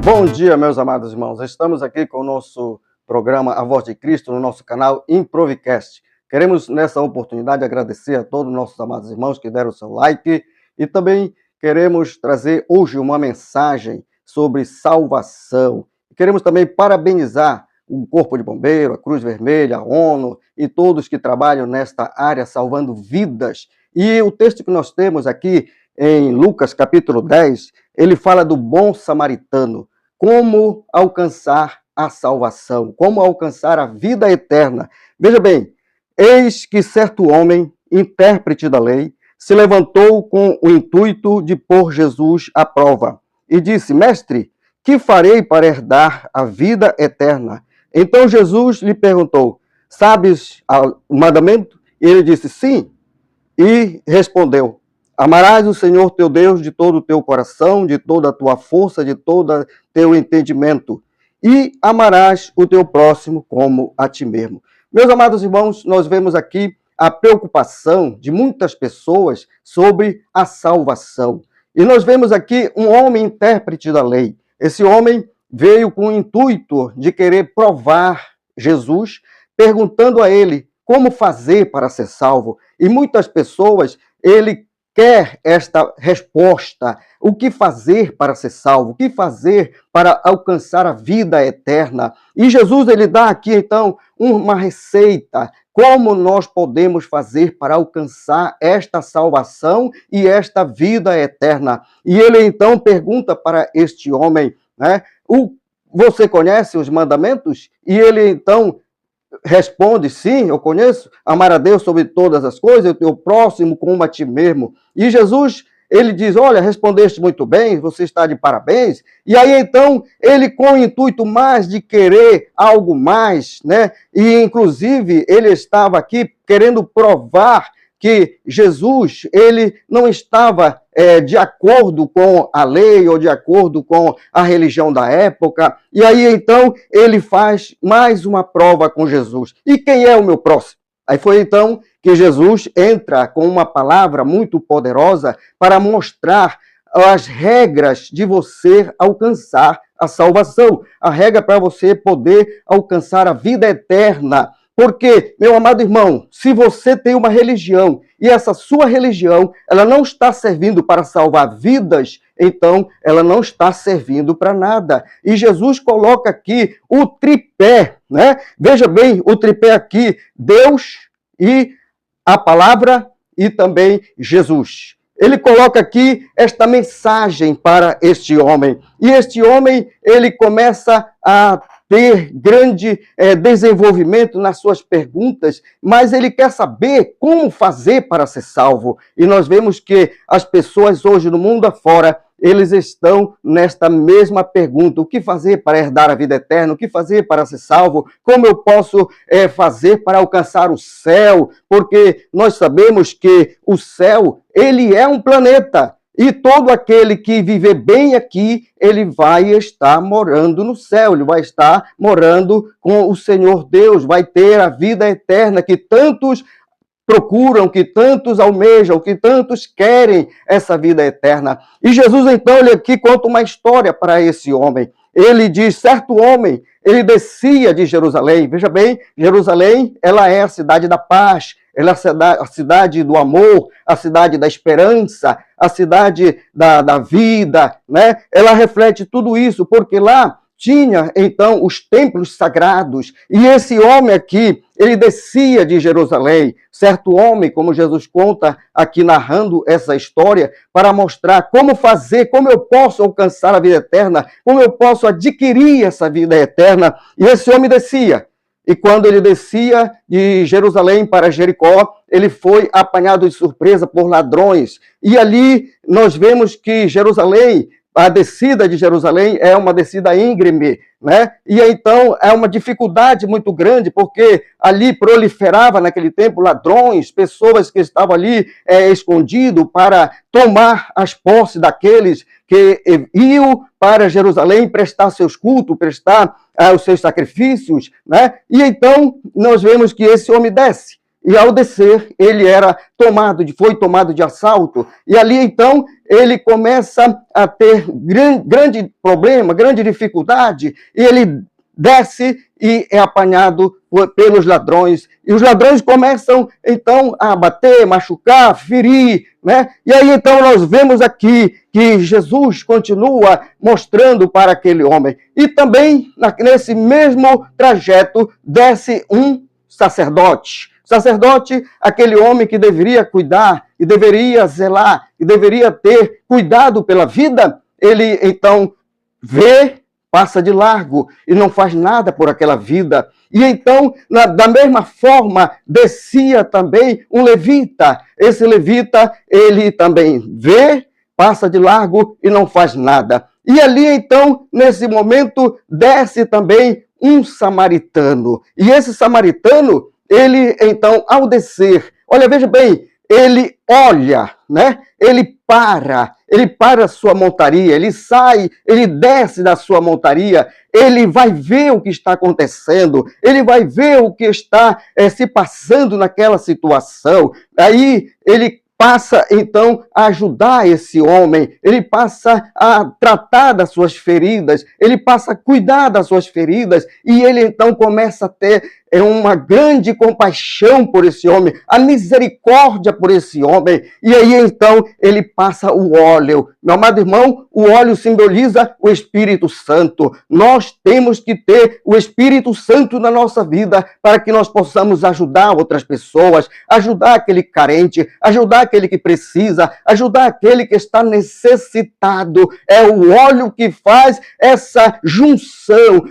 Bom dia, meus amados irmãos. Estamos aqui com o nosso programa A Voz de Cristo, no nosso canal Improvicast. Queremos, nessa oportunidade, agradecer a todos os nossos amados irmãos que deram o seu like e também queremos trazer hoje uma mensagem sobre salvação. Queremos também parabenizar o Corpo de Bombeiro, a Cruz Vermelha, a ONU e todos que trabalham nesta área salvando vidas. E o texto que nós temos aqui em Lucas capítulo 10, ele fala do bom samaritano, como alcançar a salvação, como alcançar a vida eterna. Veja bem, eis que certo homem, intérprete da lei, se levantou com o intuito de pôr Jesus à prova e disse: Mestre, que farei para herdar a vida eterna? Então Jesus lhe perguntou: sabes o mandamento? E ele disse: sim. E respondeu: amarás o Senhor teu Deus de todo o teu coração, de toda a tua força, de todo o teu entendimento, e amarás o teu próximo como a ti mesmo. Meus amados irmãos, nós vemos aqui a preocupação de muitas pessoas sobre a salvação. E nós vemos aqui um homem intérprete da lei. Esse homem veio com o intuito de querer provar Jesus, perguntando a ele como fazer para ser salvo. E muitas pessoas, ele quer esta resposta: o que fazer para ser salvo? O que fazer para alcançar a vida eterna? E Jesus, ele dá aqui, então, uma receita: como nós podemos fazer para alcançar esta salvação e esta vida eterna. E ele, então, pergunta para este homem, né, você conhece os mandamentos? E ele, então, responde: sim, eu conheço, amar a Deus sobre todas as coisas, e o teu próximo como a ti mesmo. E Jesus, ele diz: olha, respondeste muito bem, você está de parabéns. E aí, então, ele, com o intuito mais de querer algo mais, né? E, inclusive, ele estava aqui querendo provar que Jesus, ele não estava de acordo com a lei ou de acordo com a religião da época. E aí, então, ele faz mais uma prova com Jesus. E quem é o meu próximo? Aí foi, então, que Jesus entra com uma palavra muito poderosa para mostrar as regras de você alcançar a salvação. A regra para você poder alcançar a vida eterna. Porque, meu amado irmão, se você tem uma religião e essa sua religião, ela não está servindo para salvar vidas, então ela não está servindo para nada. E Jesus coloca aqui o tripé, né? Veja bem, o tripé aqui: Deus e a palavra e também Jesus. Ele coloca aqui esta mensagem para este homem. E este homem, ele começa a ter grande desenvolvimento nas suas perguntas, mas ele quer saber como fazer para ser salvo. E nós vemos que as pessoas hoje no mundo afora, eles estão nesta mesma pergunta: o que fazer para herdar a vida eterna? O que fazer para ser salvo? Como eu posso fazer para alcançar o céu? Porque nós sabemos que o céu, ele é um planeta. E todo aquele que viver bem aqui, ele vai estar morando no céu, ele vai estar morando com o Senhor Deus, vai ter a vida eterna que tantos procuram, que tantos almejam, que tantos querem essa vida eterna. E Jesus, então, ele aqui conta uma história para esse homem. Ele diz: certo homem, ele descia de Jerusalém. Veja bem, Jerusalém, ela é a cidade da paz, ela é a cidade do amor, a cidade da esperança, a cidade da vida, né? Ela reflete tudo isso, porque lá tinha, então, os templos sagrados. E esse homem aqui, ele descia de Jerusalém. Certo homem, como Jesus conta aqui narrando essa história, para mostrar como fazer, como eu posso alcançar a vida eterna, como eu posso adquirir essa vida eterna. E esse homem descia. E quando ele descia de Jerusalém para Jericó, ele foi apanhado de surpresa por ladrões. E ali nós vemos que Jerusalém, a descida de Jerusalém é uma descida íngreme, né? E então é uma dificuldade muito grande, porque ali proliferava naquele tempo ladrões, pessoas que estavam ali escondidos para tomar as posses daqueles que iam para Jerusalém prestar seus cultos, prestar os seus sacrifícios, né? E então nós vemos que esse homem desce. E ao descer, ele foi tomado de assalto. E ali, então, ele começa a ter grande problema, grande dificuldade, e ele desce e é apanhado pelos ladrões. E os ladrões começam, então, a bater, machucar, ferir, né? E aí, então, nós vemos aqui que Jesus continua mostrando para aquele homem. E também, nesse mesmo trajeto, desce um sacerdote. Sacerdote, aquele homem que deveria cuidar, e deveria zelar, e deveria ter cuidado pela vida, ele, então, vê, passa de largo e não faz nada por aquela vida. E então, da mesma forma, descia também um levita. Esse levita, ele também vê, passa de largo e não faz nada. E ali, então, nesse momento, desce também um samaritano. E esse samaritano, ele, então, ao descer, olha, veja bem, ele olha, né? Ele para a sua montaria, ele sai, ele desce da sua montaria, ele vai ver o que está acontecendo, ele vai ver o que está se passando naquela situação. Aí ele passa, então, a ajudar esse homem, ele passa a tratar das suas feridas, ele passa a cuidar das suas feridas, e ele, então, começa a ter uma grande compaixão por esse homem, a misericórdia por esse homem, e aí, então, ele passa o óleo. Meu amado irmão, o óleo simboliza o Espírito Santo. Nós temos que ter o Espírito Santo na nossa vida para que nós possamos ajudar outras pessoas, ajudar aquele carente, ajudar aquele que precisa, ajudar aquele que está necessitado. É o óleo que faz essa junção.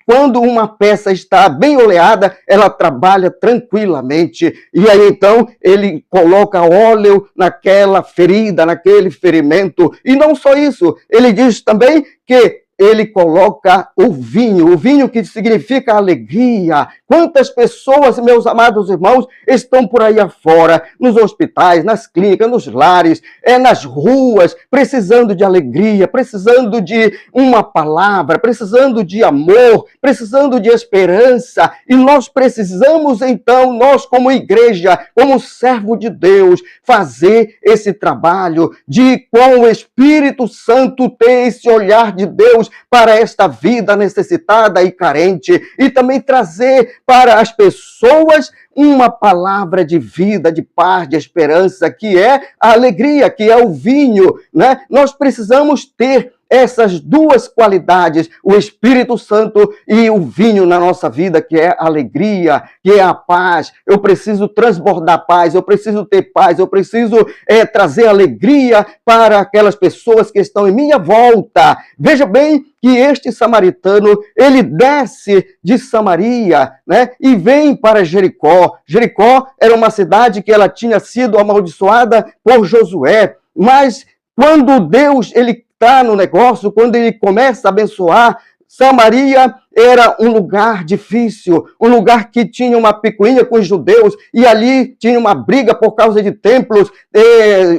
Quando uma peça está bem oleada, ela trabalha tranquilamente. E aí, então, ele coloca óleo naquela ferida, naquele ferimento. E não só isso, ele diz também que ele coloca o vinho que significa alegria. Quantas pessoas, meus amados irmãos, estão por aí afora, nos hospitais, nas clínicas, nos lares, nas ruas, precisando de alegria, precisando de uma palavra, precisando de amor, precisando de esperança. E nós precisamos, então, nós como igreja, como servo de Deus, fazer esse trabalho de, com o Espírito Santo, ter esse olhar de Deus para esta vida necessitada e carente, e também trazer para as pessoas uma palavra de vida, de paz, de esperança, que é a alegria, que é o vinho, né? Nós precisamos ter essas duas qualidades, o Espírito Santo e o vinho na nossa vida, que é a alegria, que é a paz. Eu preciso transbordar paz, eu preciso ter paz, eu preciso trazer alegria para aquelas pessoas que estão em minha volta. Veja bem que este samaritano, ele desce de Samaria, né, e vem para Jericó. Jericó era uma cidade que ela tinha sido amaldiçoada por Josué, mas quando Deus, ele está no negócio, quando ele começa a abençoar, Samaria era um lugar difícil, um lugar que tinha uma picuinha com os judeus, e ali tinha uma briga por causa de templos.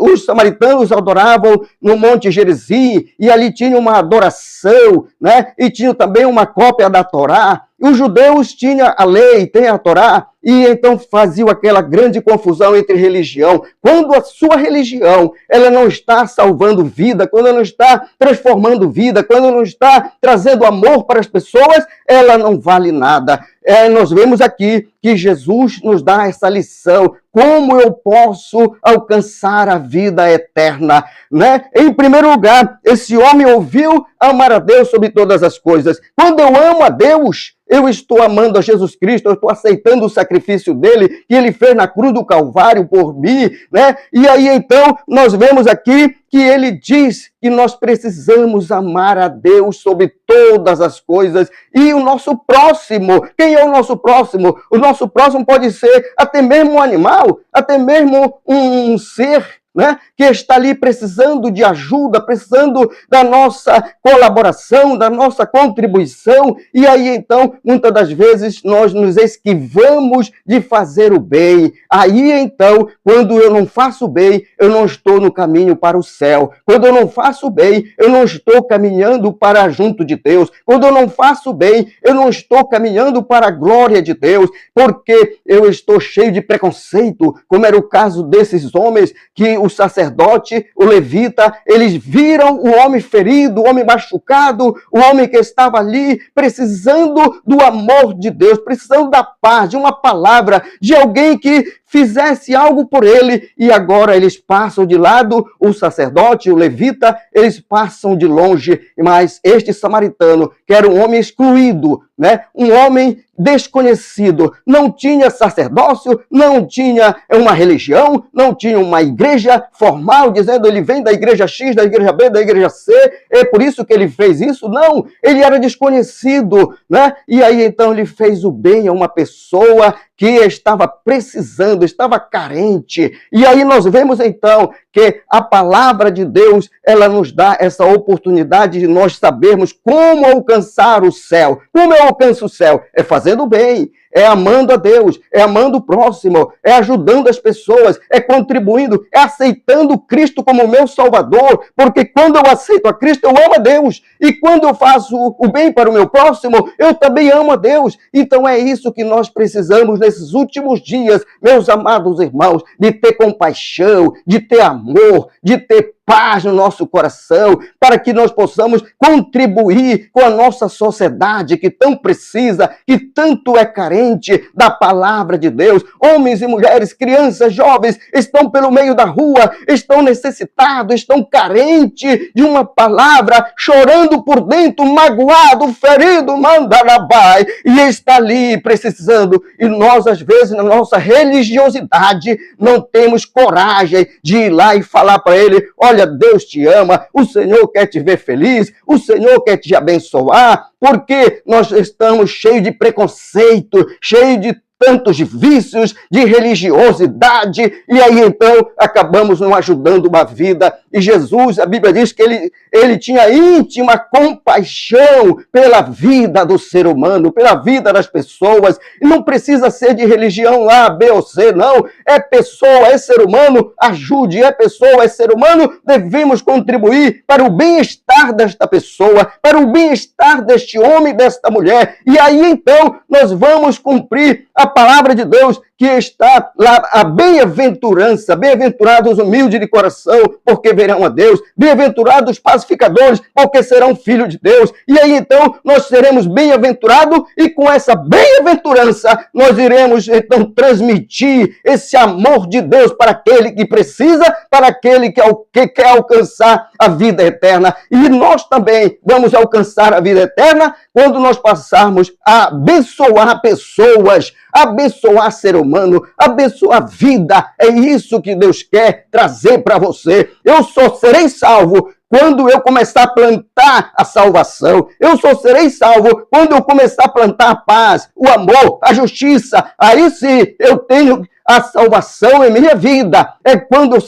Os samaritanos adoravam no Monte Gerizim, e ali tinha uma adoração, né? E tinha também uma cópia da Torá. Os judeus tinham a lei, tem a Torá, e então faziam aquela grande confusão entre religião. Quando a sua religião, ela não está salvando vida, quando ela não está transformando vida, quando ela não está trazendo amor para as pessoas, ela não vale nada. Nós vemos aqui que Jesus nos dá essa lição. Como eu posso alcançar a vida eterna, né? Em primeiro lugar, esse homem ouviu amar a Deus sobre todas as coisas. Quando eu amo a Deus, eu estou amando a Jesus Cristo, eu estou aceitando o sacrifício dele, que ele fez na cruz do Calvário por mim, né? E aí, então, nós vemos aqui que ele diz que nós precisamos amar a Deus sobre todas as coisas e o nosso próximo. Quem é o nosso próximo? O nosso próximo pode ser até mesmo um animal, até mesmo um ser, né, que está ali precisando de ajuda, precisando da nossa colaboração, da nossa contribuição. E aí, então, muitas das vezes, nós nos esquivamos de fazer o bem. Aí, então, quando eu não faço bem, eu não estou no caminho para o céu. Quando eu não faço bem, eu não estou caminhando para junto de Deus. Quando eu não faço bem, eu não estou caminhando para a glória de Deus, porque eu estou cheio de preconceito, como era o caso desses homens, que o sacerdote, o levita, eles viram o homem ferido, o homem machucado, o homem que estava ali precisando do amor de Deus, precisando da paz, de uma palavra, de alguém que fizesse algo por ele, e agora eles passam de lado, o sacerdote, o levita, eles passam de longe, mas este samaritano, que era um homem excluído, né? Um homem desconhecido, não tinha sacerdócio, não tinha uma religião, não tinha uma igreja formal, dizendo ele vem da igreja X, da igreja B, da igreja C, é por isso que ele fez isso. Não, ele era desconhecido, né? E aí então ele fez o bem a uma pessoa que estava precisando, estava carente. E aí nós vemos então que a palavra de Deus, ela nos dá essa oportunidade de nós sabermos como alcançar o céu. Como eu alcanço o céu? É fazendo bem, é amando a Deus, é amando o próximo, é ajudando as pessoas, é contribuindo, é aceitando Cristo como meu Salvador, porque quando eu aceito a Cristo, eu amo a Deus, e quando eu faço o bem para o meu próximo, eu também amo a Deus. Então é isso que nós precisamos nesses últimos dias, meus amados irmãos, de ter compaixão, de ter amor, de ter paz no nosso coração, para que nós possamos contribuir com a nossa sociedade que tão precisa, que tanto é carente da palavra de Deus. Homens e mulheres, crianças, jovens, estão pelo meio da rua, estão necessitados, estão carentes de uma palavra, chorando por dentro, magoado, ferido, mandarabai, e está ali precisando. E nós, às vezes, na nossa religiosidade, não temos coragem de ir lá e falar para ele: olha, Deus te ama, o Senhor quer te ver feliz, o Senhor quer te abençoar, porque nós estamos cheios de preconceito, cheios de tantos vícios, de religiosidade, e aí então acabamos não ajudando uma vida. E Jesus, a Bíblia diz que ele tinha íntima compaixão pela vida do ser humano, pela vida das pessoas, e não precisa ser de religião A, B ou C, não. É pessoa, é ser humano, ajude, é pessoa, é ser humano, devemos contribuir para o bem-estar desta pessoa, para o bem-estar deste homem, desta mulher, e aí então nós vamos cumprir a palavra de Deus que está lá, a bem-aventurança, bem-aventurados os humildes de coração, porque verão a Deus, bem-aventurados os pacificadores, porque serão filhos de Deus. E aí então nós seremos bem-aventurados, e com essa bem-aventurança nós iremos então transmitir esse amor de Deus para aquele que precisa, para aquele que quer alcançar a vida eterna. E nós também vamos alcançar a vida eterna quando nós passarmos a abençoar pessoas, abençoar ser humano, abençoar a vida. É isso que Deus quer trazer para você. Eu só serei salvo quando eu começar a plantar a salvação. Eu só serei salvo quando eu começar a plantar a paz, o amor, a justiça. Aí sim eu tenho a salvação em minha vida. É quando eu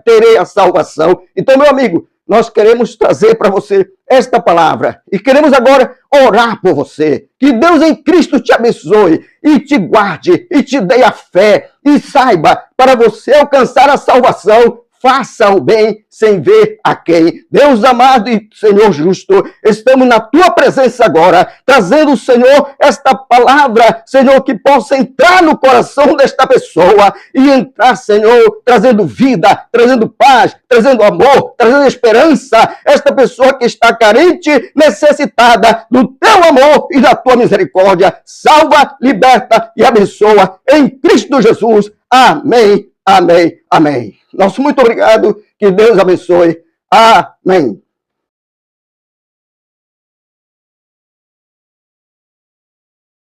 terei a salvação. Então, meu amigo, nós queremos trazer para você esta palavra e queremos agora orar por você. Que Deus em Cristo te abençoe e te guarde e te dê a fé, e saiba, para você alcançar a salvação, faça o bem sem ver a quem. Deus amado e Senhor justo, estamos na tua presença agora, trazendo, Senhor, esta palavra, Senhor, que possa entrar no coração desta pessoa e entrar, Senhor, trazendo vida, trazendo paz, trazendo amor, trazendo esperança. Esta pessoa que está carente, necessitada do teu amor e da tua misericórdia, salva, liberta e abençoa em Cristo Jesus. Amém, amém, amém. Nosso muito obrigado, que Deus abençoe. Amém.